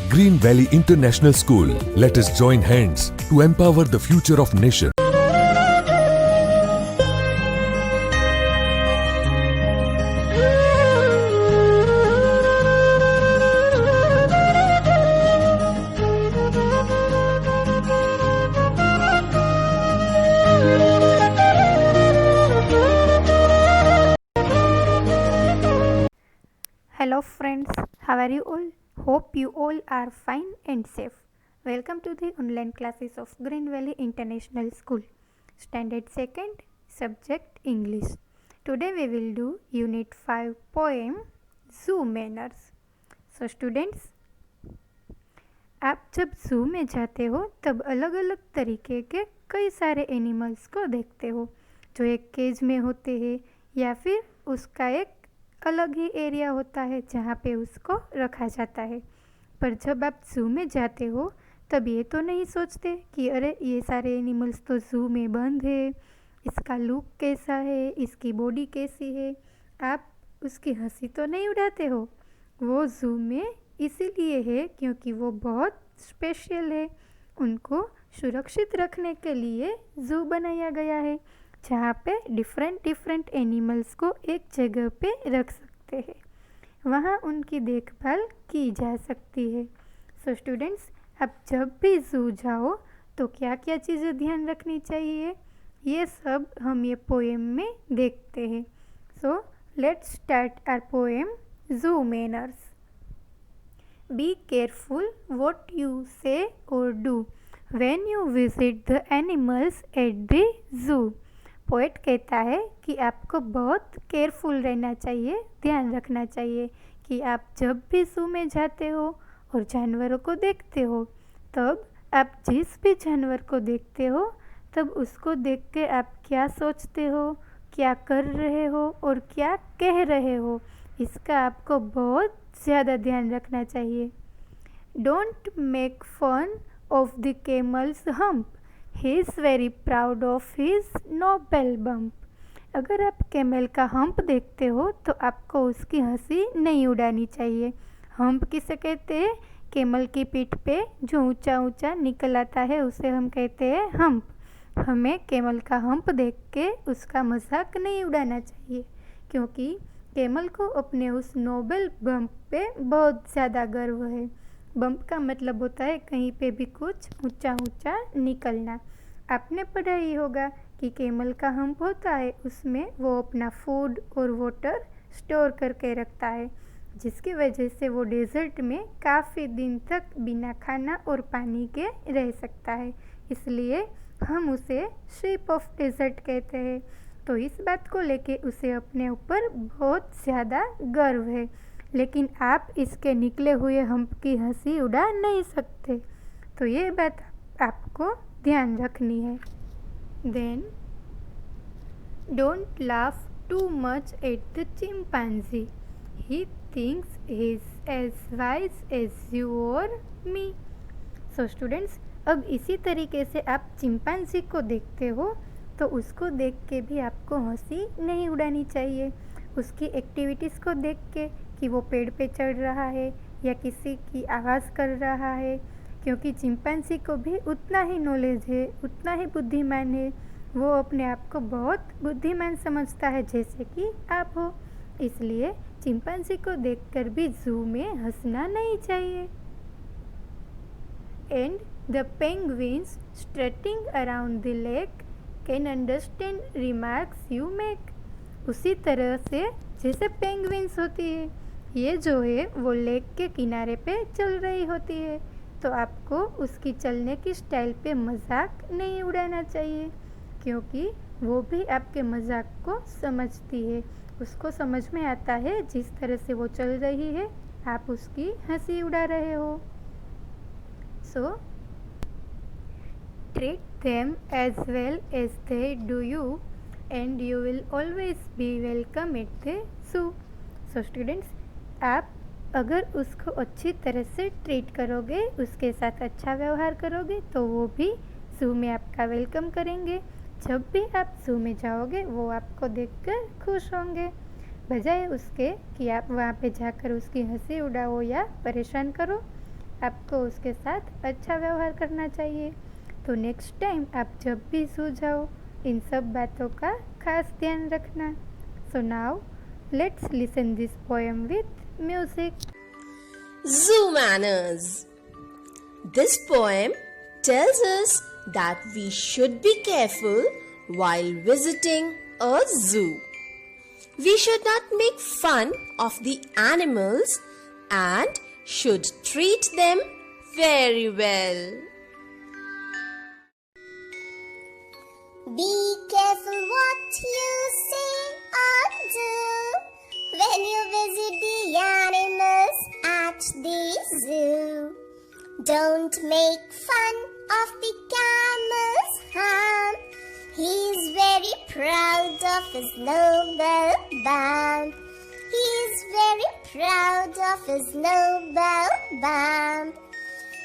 Green Valley International School. Let us join hands to empower the future of nation. Hello friends, how are you all? Hope you all are fine and safe. Welcome to the online classes of Green Valley International School. Standard 2nd, subject English. Today we will do Unit 5 poem Zoo Manners. So students, आप जब zoo में जाते हो तब अलग अलग तरीके के कई सारे एनिमल्स को देखते हो जो एक केज में होते हैं या फिर उसका एक अलग ही एरिया होता है जहाँ पे उसको रखा जाता है। पर जब आप ज़ू में जाते हो तब ये तो नहीं सोचते कि अरे ये सारे एनिमल्स तो ज़ू में बंद है, इसका लुक कैसा है, इसकी बॉडी कैसी है। आप उसकी हंसी तो नहीं उड़ाते हो। वो ज़ू में इसीलिए है क्योंकि वो बहुत स्पेशल है। उनको सुरक्षित रखने के लिए ज़ू बनाया गया है जहाँ पे डिफरेंट एनिमल्स को एक जगह पे रख सकते हैं, वहाँ उनकी देखभाल की जा सकती है। सो स्टूडेंट्स, आप जब भी ज़ू जाओ तो क्या क्या चीज़ें ध्यान रखनी चाहिए, ये सब हम ये पोएम में देखते हैं। So let's start our poem zoo manners. Be careful what you say और do when you visit the animals at the zoo. Poet कहता है कि आपको बहुत केयरफुल रहना चाहिए, ध्यान रखना चाहिए कि आप जब भी ज़ू में जाते हो और जानवरों को देखते हो तब आप जिस भी जानवर को देखते हो तब उसको देख के आप क्या सोचते हो, क्या कर रहे हो और क्या कह रहे हो, इसका आपको बहुत ज़्यादा ध्यान रखना चाहिए। Don't make fun of the camel's hump, he is very proud of his noble bump. अगर आप कैमल का हम्प देखते हो तो आपको उसकी हंसी नहीं उड़ानी चाहिए। हम्प किसे कहते हैं? कैमल की पीठ पे जो ऊंचा ऊंचा निकल आता है उसे हम कहते हैं हम्प। हमें कैमल का हम्प देख के उसका मजाक नहीं उड़ाना चाहिए क्योंकि कैमल को अपने उस नोबल बम्प पे बहुत ज़्यादा गर्व है। बम्प का मतलब होता है कहीं पे भी कुछ ऊंचा ऊंचा निकलना। आपने पढ़ा ही होगा कि कैमल का हम्प होता है, उसमें वो अपना फूड और वाटर स्टोर करके रखता है जिसकी वजह से वो डेजर्ट में काफ़ी दिन तक बिना खाना और पानी के रह सकता है, इसलिए हम उसे शीप ऑफ डेजर्ट कहते हैं। तो इस बात को लेके उसे अपने ऊपर बहुत ज़्यादा गर्व है, लेकिन आप इसके निकले हुए हम्प की हंसी उड़ा नहीं सकते। तो ये बात आपको ध्यान रखनी है। Then don't laugh too much at the chimpanzee, he thinks he is as wise as you और मी। सो स्टूडेंट्स, अब इसी तरीके से आप चिंपांजी को देखते हो तो उसको देख के भी आपको हंसी नहीं उड़ानी चाहिए। उसकी एक्टिविटीज़ को देख के कि वो पेड़ पे चढ़ रहा है या किसी की आवाज़ कर रहा है, क्योंकि चिंपांजी को भी उतना ही नॉलेज है, उतना ही बुद्धिमान है। वो अपने आप को बहुत बुद्धिमान समझता है जैसे कि आप हो, इसलिए चिंपांजी को देखकर भी ज़ू में हंसना नहीं चाहिए। And the penguins straightening around the lake can understand remarks you make. उसी तरह से जैसे पेंगुइन्स होती है, ये जो है वो लेक के किनारे पे चल रही होती है, तो आपको उसकी चलने की स्टाइल पे मजाक नहीं उड़ाना चाहिए क्योंकि वो भी आपके मजाक को समझती है। उसको समझ में आता है जिस तरह से वो चल रही है आप उसकी हंसी उड़ा रहे हो। सो treat them as well as they do you and you will always be welcome at the zoo. So students, आप अगर उसको अच्छी तरह से ट्रीट करोगे, उसके साथ अच्छा व्यवहार करोगे तो वो भी ज़ू में आपका वेलकम करेंगे। जब भी आप ज़ू में जाओगे वो आपको देखकर खुश होंगे, बजाय उसके कि आप वहाँ पे जाकर उसकी हंसी उड़ाओ या परेशान करो। आपको उसके साथ अच्छा व्यवहार करना चाहिए। तो नेक्स्ट टाइम आप जब भी सो जाओ इन सब बातों का खास ध्यान रखना। So now let's listen this poem with music. Zoo manners. This poem tells us that we should be careful while visiting a zoo. We should not make fun of the animals and should treat them very well. Be careful what you say or do when you visit the animals at the zoo. Don't make fun of the camel's harm. He's very proud of his noble bump. He's very proud of his noble bump.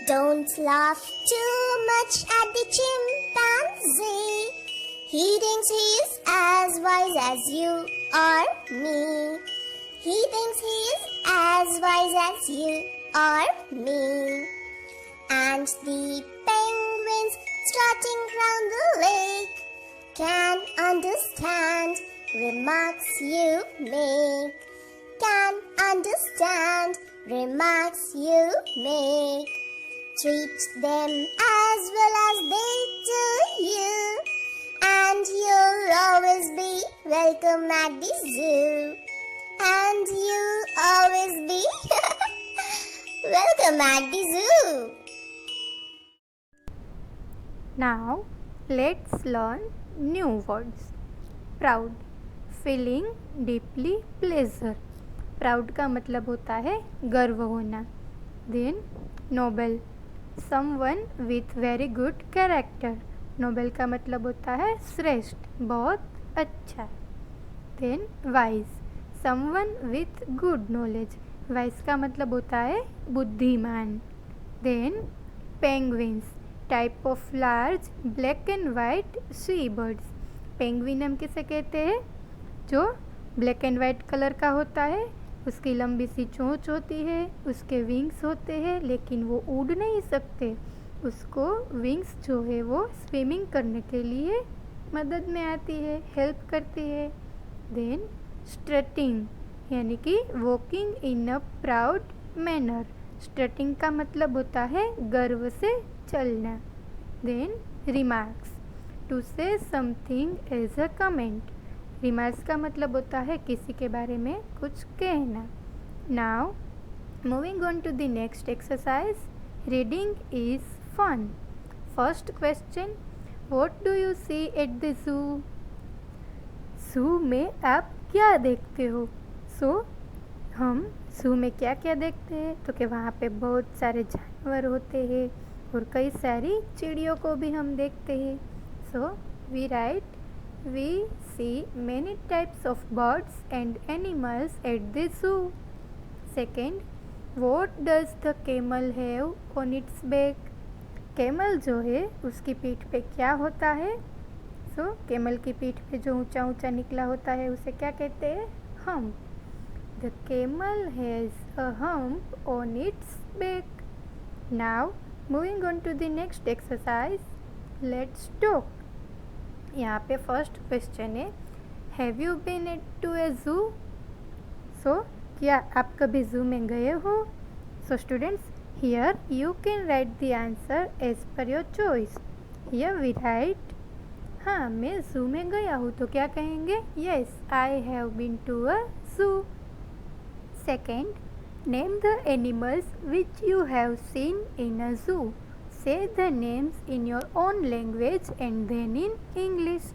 Don't laugh too much at the chimpanzee. He thinks he is as wise as you or me. He thinks he is as wise as you or me. And the penguins strutting round the lake can understand remarks you make. Can understand remarks you make. Treat them as well as they do you, and you'll always be welcome at the zoo. And you'll always be welcome at the zoo. Now let's learn new words. Proud, feeling deeply pleasure. Proud का मतलब होता है गर्व होना. Then noble, someone with very good character. Nobel का मतलब होता है श्रेष्ठ, बहुत अच्छा. Then wise, someone with good knowledge. Wise का मतलब होता है बुद्धिमान. Then penguins, type of large black and white sea birds. Penguin हम किसे कहते हैं? जो ब्लैक एंड वाइट कलर का होता है, उसकी लंबी सी चोंच होती है, उसके विंग्स होते हैं, लेकिन वो उड़ नहीं सकते. उसको विंग्स जो है वो स्विमिंग करने के लिए मदद में आती है, हेल्प करती है. देन स्ट्रटिंग, यानी कि walking in a proud manner. Strutting का मतलब होता है गर्व से चलना. Then remarks, to say something as a comment. Remarks का मतलब होता है किसी के बारे में कुछ कहना. Now moving on to the next exercise. Reading is fun. First question, what do you see at the zoo? Zoo में आप क्या देखते हो? हम जू में क्या क्या देखते हैं? तो कि वहाँ पे बहुत सारे जानवर होते हैं और कई सारी चिड़ियों को भी हम देखते हैं. So we write, we see many types of birds and animals at the zoo. Second, what does the camel have on its back? Camel जो है उसकी पीठ पे क्या होता है? कैमल की पीठ पे जो ऊंचा ऊंचा निकला होता है उसे क्या कहते हैं? Hump. The camel has a hump on its back. Now moving on to the next exercise. Let's talk. यहाँ पे फर्स्ट क्वेश्चन है, have you been to a zoo? क्या आप कभी जू में गए हो? Students, here you can write the answer as per your choice. Here we write, हाँ मैं जू में गया हूँ, तो क्या कहेंगे? Yes, I have been to a zoo. Second, name the animals which you have seen in a zoo. Say the names in your own language and then in English.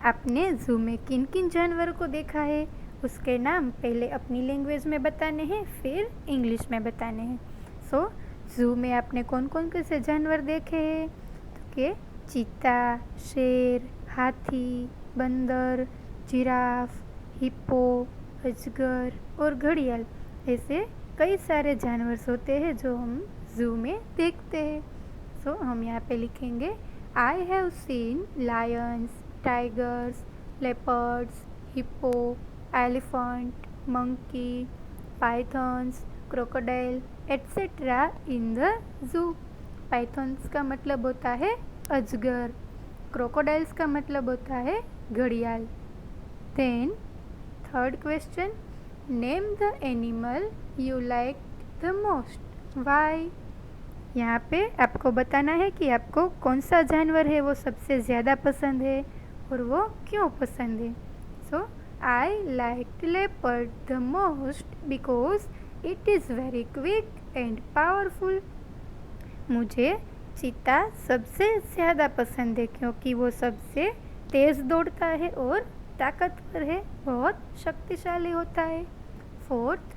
आपने जू में किन किन जानवरों को देखा है उसके नाम पहले अपनी लैंग्वेज में बताने हैं, फिर इंग्लिश में बताने हैं. जू में आपने कौन कौन से जानवर देखे हैं? तो कि चीता, शेर, हाथी, बंदर, जिराफ, हिप्पो, अजगर और घड़ियाल. ऐसे कई सारे जानवर होते हैं जो हम जू में देखते हैं. हम यहाँ पे लिखेंगे, I have seen Lions, tigers, leopards, hippo, elephant, monkey, pythons, crocodile etcetera in the zoo. Pythons का मतलब होता है अजगर, क्रोकोडाइल्स का मतलब होता है घड़ियाल। Then third question, name the animal you like the most, why. यहाँ पे आपको बताना है कि आपको कौन सा जानवर है वो सबसे ज़्यादा पसंद है और वो क्यों पसंद है। So I like leopard the most because it is very quick and powerful. मुझे चीता सबसे ज़्यादा पसंद है क्योंकि वो सबसे तेज़ दौड़ता है और ताकतवर है, बहुत शक्तिशाली होता है। Fourth,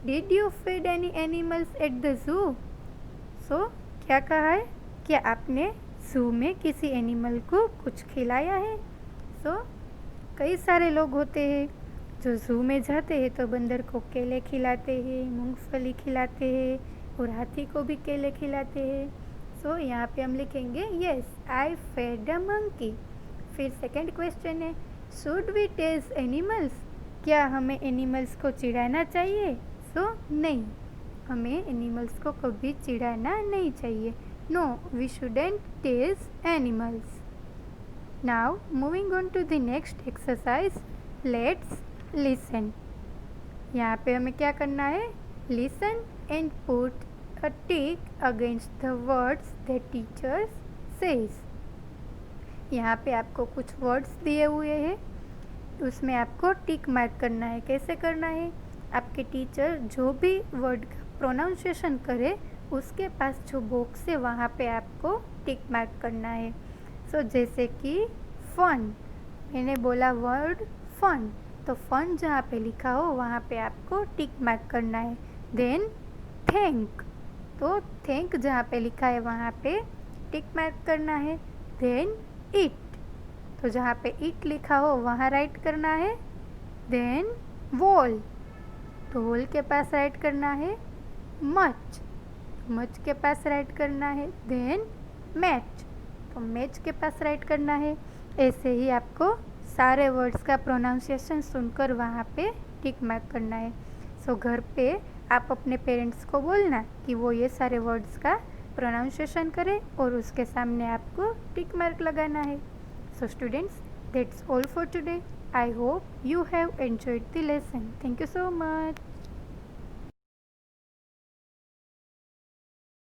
did you feed any animals at the zoo. सो क्या कहा है, क्या आपने जू में किसी एनिमल को कुछ खिलाया है। सो कई सारे लोग होते हैं जो जू में जाते हैं तो बंदर को केले खिलाते हैं, मूंगफली खिलाते हैं और हाथी को भी केले खिलाते हैं। सो यहाँ पे हम लिखेंगे yes I fed a monkey. फिर सेकंड क्वेश्चन है, शुड वी टेज एनिमल्स, क्या हमें एनिमल्स को चिढ़ाना चाहिए। सो नहीं, हमें एनिमल्स को कभी चिढ़ाना नहीं चाहिए। No, we shouldn't tease animals. Now moving on to the next exercise, let's listen. यहाँ पे हमें क्या करना है, listen and put a tick against the words that teachers says। यहाँ पे आपको कुछ वर्ड्स दिए हुए हैं, उसमें आपको टिक मार्क करना है। कैसे करना है, आपके टीचर जो भी वर्ड का प्रोनाउंसिएशन करे उसके पास जो बॉक्स है वहाँ पे आपको टिक मार्क करना है। सो जैसे कि फन, मैंने बोला वर्ड फन, तो फन जहाँ पे लिखा हो वहाँ पे आपको टिक मार्क करना है। देन थैंक, तो थैंक जहाँ पे लिखा है वहाँ पे टिक मार्क करना है। देन इट, तो जहाँ पे इट लिखा हो वहाँ राइट करना है। देन वॉल, तो वॉल के पास राइट करना है। मच, मच के पास राइट करना है। देन मैच, तो मैच के पास राइट करना है। ऐसे ही आपको सारे वर्ड्स का प्रोनाउंसिएशन सुनकर वहाँ पे टिक मार्क करना है। सो घर पे आप अपने पेरेंट्स को बोलना कि वो ये सारे वर्ड्स का प्रोनाउंसिएशन करें और उसके सामने आपको टिक मार्क लगाना है। So students, that's all for today. I hope you have enjoyed the lesson. Thank you so much.